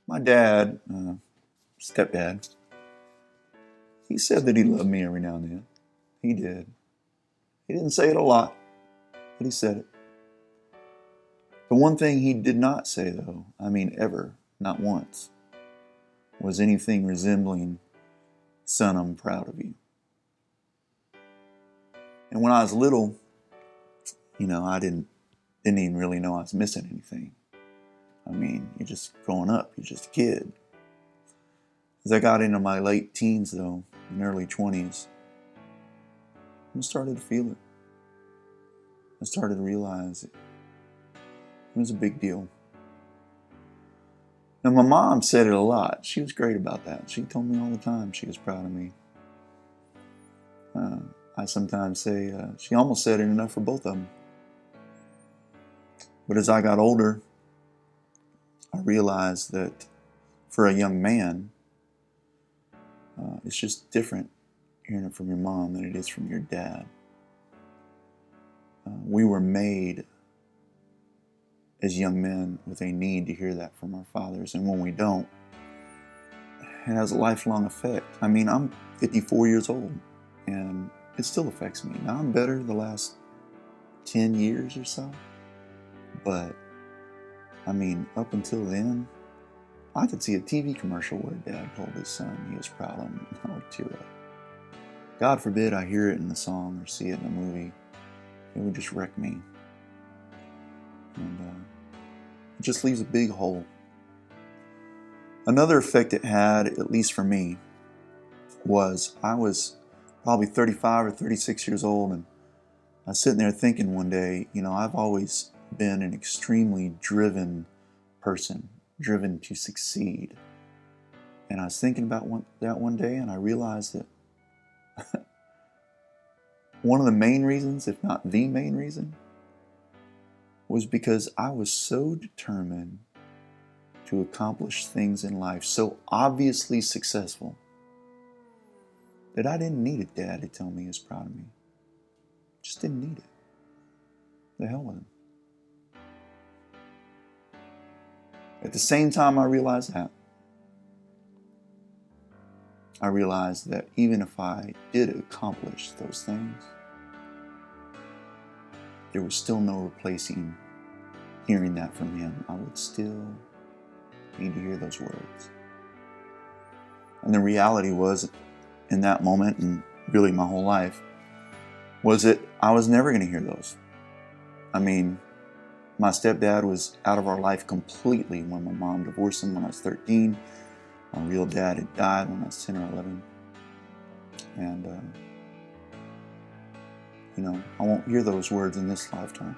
My dad, stepdad, he said that he loved me every now and then. He did. He didn't say it a lot, but he said it. The one thing he did not say, though, I mean ever, not once, was anything resembling, "Son, I'm proud of you." And when I was little, I didn't even really know I was missing anything. I mean, you're just growing up, you're just a kid. As I got into my late teens, though, and early 20s, I started to feel it. I started to realize it was a big deal. Now, my mom said it a lot. She was great about that. She told me all the time she was proud of me. I sometimes say she almost said it enough for both of them. But as I got older, I realized that for a young man, it's just different hearing it from your mom than it is from your dad. We were made as young men with a need to hear that from our fathers, and when we don't, it has a lifelong effect. I mean, I'm 54 years old, and it still affects me. Now, I'm better the last 10 years or so, but I mean, up until then, I could see a TV commercial where Dad told his son he was proud of him, and I would tear up. God forbid I hear it in the song or see it in a movie. It would just wreck me. And it just leaves a big hole. Another effect it had, at least for me, was I was probably 35 or 36 years old, and I was sitting there thinking one day, I've always been an extremely driven person, driven to succeed. And I was thinking about that one day, and I realized that one of the main reasons, if not the main reason, was because I was so determined to accomplish things in life, so obviously successful, that I didn't need a dad to tell me he was proud of me. Just didn't need it. The hell with him. At the same time I realized that, I realized that even if I did accomplish those things, there was still no replacing hearing that from him. I would still need to hear those words. And the reality was, in that moment, and really my whole life, was that I was never going to hear those. I mean, my stepdad was out of our life completely when my mom divorced him when I was 13. My real dad had died when I was 10 or 11. And, I won't hear those words in this lifetime.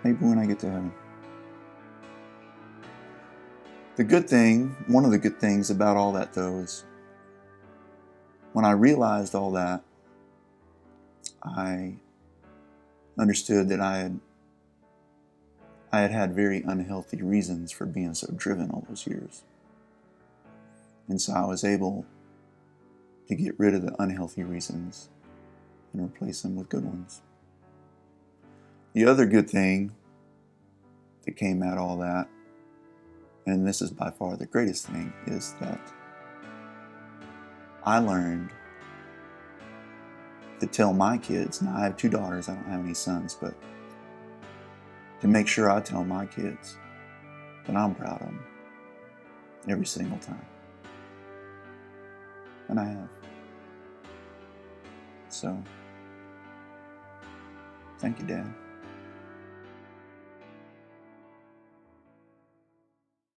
Maybe when I get to heaven. One of the good things about all that, though, is when I realized all that, I understood that I had very unhealthy reasons for being so driven all those years. And so I was able to get rid of the unhealthy reasons and replace them with good ones. The other good thing that came out of all that, and this is by far the greatest thing, is that I learned to tell my kids, now I have 2 daughters, I don't have any sons, but to make sure I tell my kids that I'm proud of them every single time. And I have. So, thank you, Dad.